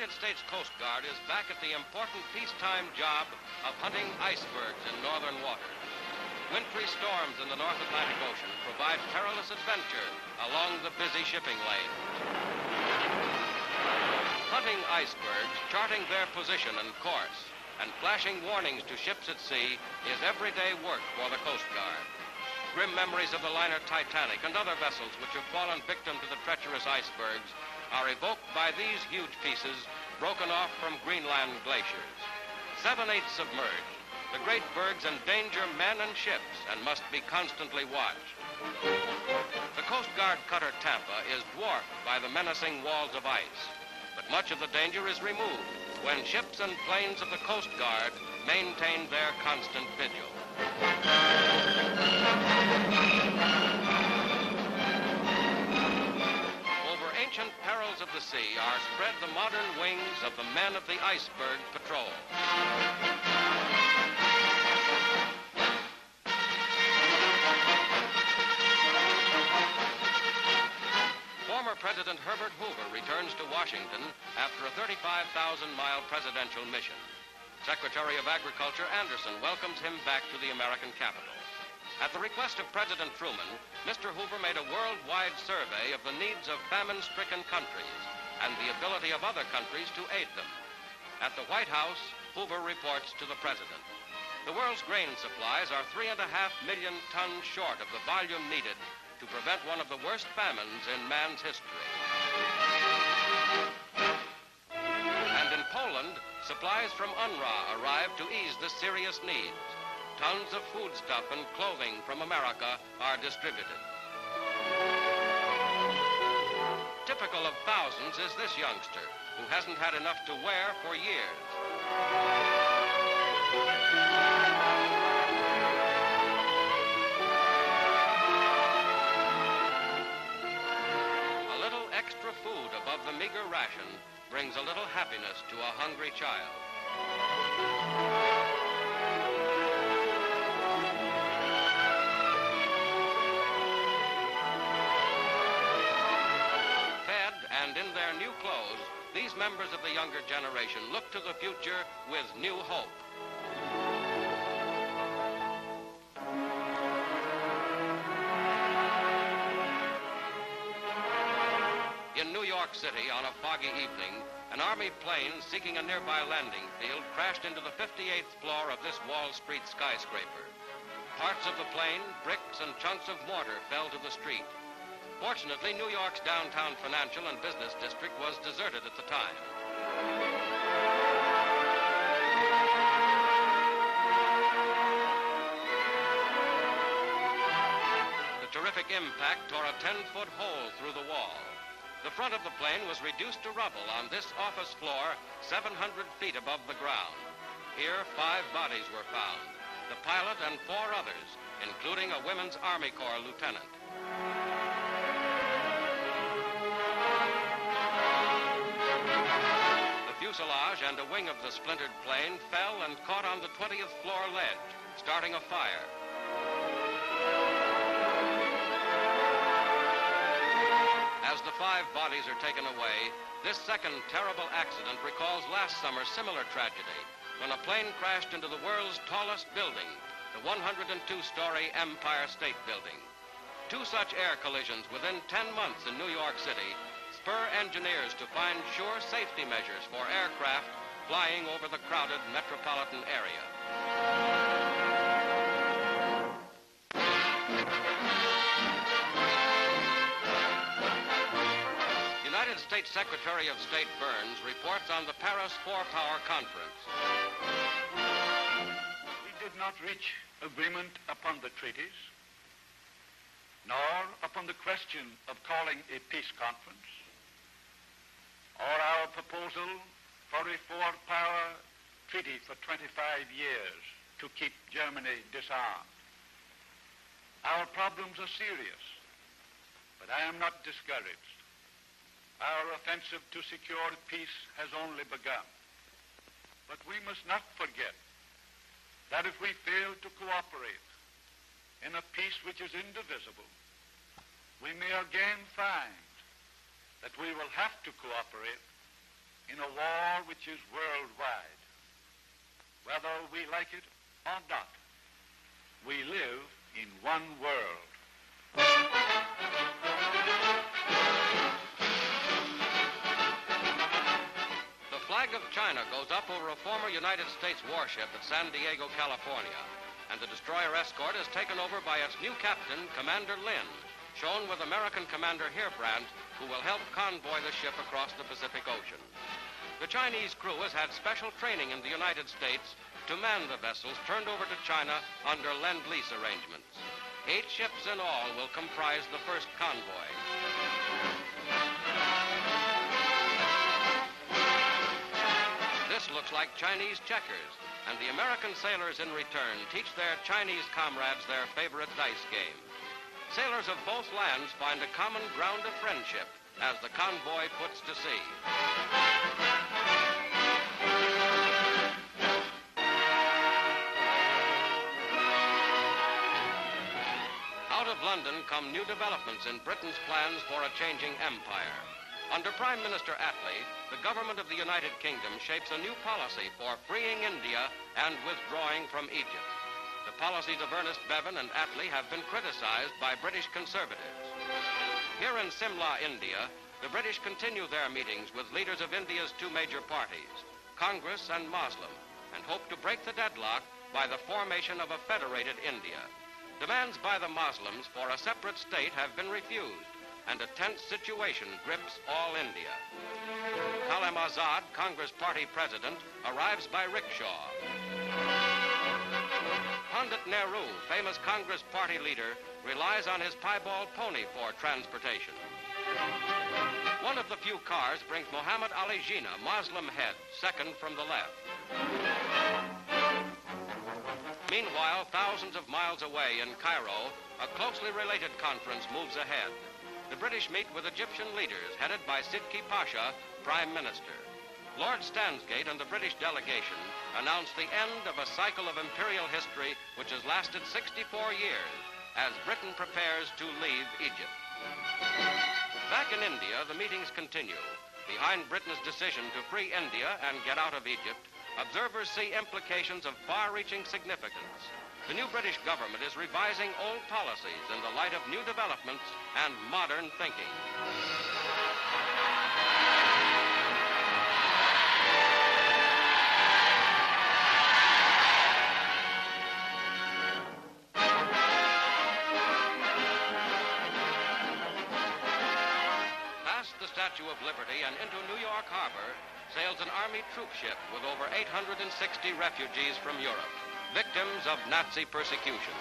United States Coast Guard is back at the important peacetime job of hunting icebergs in northern waters. Wintry storms in the North Atlantic Ocean provide perilous adventure along the busy shipping lanes. Hunting icebergs, charting their position and course, and flashing warnings to ships at sea is everyday work for the Coast Guard. Grim memories of the liner Titanic and other vessels which have fallen victim to the treacherous icebergs are evoked by these huge pieces broken off from Greenland glaciers. 7/8 submerged, the great bergs endanger men and ships and must be constantly watched. The Coast Guard cutter Tampa is dwarfed by the menacing walls of ice, but much of the danger is removed when ships and planes of the Coast Guard maintain their constant vigil. Over ancient perils of the sea are spread the modern wings of the men of the Iceberg Patrol. Former President Herbert Hoover returns to Washington after a 35,000-mile presidential mission. Secretary of Agriculture Anderson welcomes him back to the American capital. At the request of President Truman, Mr. Hoover made a worldwide survey of the needs of famine-stricken countries and the ability of other countries to aid them. At the White House, Hoover reports to the President. The world's grain supplies are 3.5 million tons short of the volume needed to prevent one of the worst famines in man's history. And in Poland, supplies from UNRRA arrived to ease the serious needs. Tons of foodstuff and clothing from America are distributed. Typical of thousands is this youngster, who hasn't had enough to wear for years. A little extra food above the meager ration brings a little happiness to a hungry child. And in their new clothes, these members of the younger generation look to the future with new hope. In New York City on a foggy evening, an Army plane seeking a nearby landing field crashed into the 58th floor of this Wall Street skyscraper. Parts of the plane, bricks, and chunks of mortar fell to the street. Fortunately, New York's downtown financial and business district was deserted at the time. The terrific impact tore a 10-foot hole through the wall. The front of the plane was reduced to rubble on this office floor 700 feet above the ground. Here, 5 bodies were found, the pilot and 4 others, including a Women's Army Corps lieutenant. Fuselage and a wing of the splintered plane fell and caught on the 20th floor ledge, starting a fire. As the 5 bodies are taken away, this second terrible accident recalls last summer's similar tragedy, when a plane crashed into the world's tallest building, the 102-story Empire State Building. 2 such air collisions within 10 months in New York City spur engineers to find sure safety measures for aircraft flying over the crowded metropolitan area. United States Secretary of State Byrnes reports on the Paris 4-Power Conference. We did not reach agreement upon the treaties, nor upon the question of calling a peace conference, or our proposal for a 4-power treaty for 25 years to keep Germany disarmed. Our problems are serious, but I am not discouraged. Our offensive to secure peace has only begun. But we must not forget that if we fail to cooperate in a peace which is indivisible, we may again find that we will have to cooperate in a war which is worldwide. Whether we like it or not, we live in one world. The flag of China goes up over a former United States warship at San Diego, California, and the destroyer escort is taken over by its new captain, Commander Lin, shown with American Commander Heerbrand, who will help convoy the ship across the Pacific Ocean. The Chinese crew has had special training in the United States to man the vessels turned over to China under lend-lease arrangements. 8 ships in all will comprise the first convoy. This looks like Chinese checkers, and the American sailors in return teach their Chinese comrades their favorite dice game. Sailors of both lands find a common ground of friendship as the convoy puts to sea. Out of London come new developments in Britain's plans for a changing empire. Under Prime Minister Attlee, the government of the United Kingdom shapes a new policy for freeing India and withdrawing from Egypt. The policies of Ernest Bevin and Attlee have been criticized by British conservatives. Here in Simla, India, the British continue their meetings with leaders of India's 2 major parties, Congress and Muslim, and hope to break the deadlock by the formation of a federated India. Demands by the Muslims for a separate state have been refused, and a tense situation grips all India. Kalam Azad, Congress Party president, arrives by rickshaw. Pandit Nehru, famous Congress Party leader, relies on his piebald pony for transportation. One of the few cars brings Muhammad Ali Jinnah, Muslim head, second from the left. Meanwhile, thousands of miles away in Cairo, a closely related conference moves ahead. The British meet with Egyptian leaders headed by Sidki Pasha, Prime Minister. Lord Stansgate and the British delegation announce the end of a cycle of imperial history which has lasted 64 years as Britain prepares to leave Egypt. Back in India, the meetings continue. Behind Britain's decision to free India and get out of Egypt, observers see implications of far-reaching significance. The new British government is revising old policies in the light of new developments and modern thinking. Past the Statue of Liberty and into New York Harbor sails an Army troop ship with over 860 refugees from Europe, victims of Nazi persecution.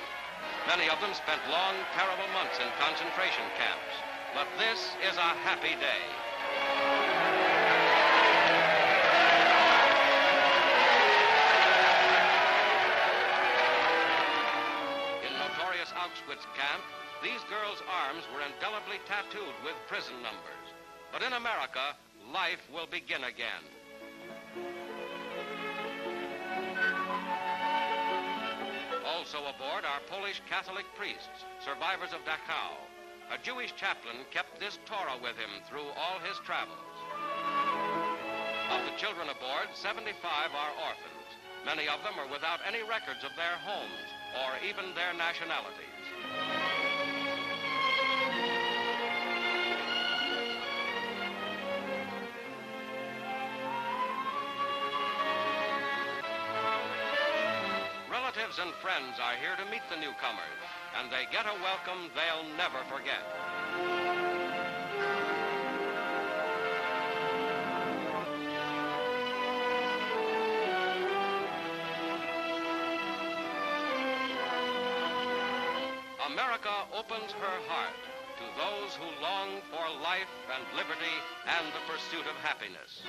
Many of them spent long, terrible months in concentration camps. But this is a happy day. In notorious Auschwitz camp, these girls' arms were indelibly tattooed with prison numbers. But in America, life will begin again. Also aboard are Polish Catholic priests, survivors of Dachau. A Jewish chaplain kept this Torah with him through all his travels. Of the children aboard, 75 are orphans. Many of them are without any records of their homes or even their nationalities. Relatives and friends are here to meet the newcomers, and they get a welcome they'll never forget. America opens her heart to those who long for life and liberty and the pursuit of happiness.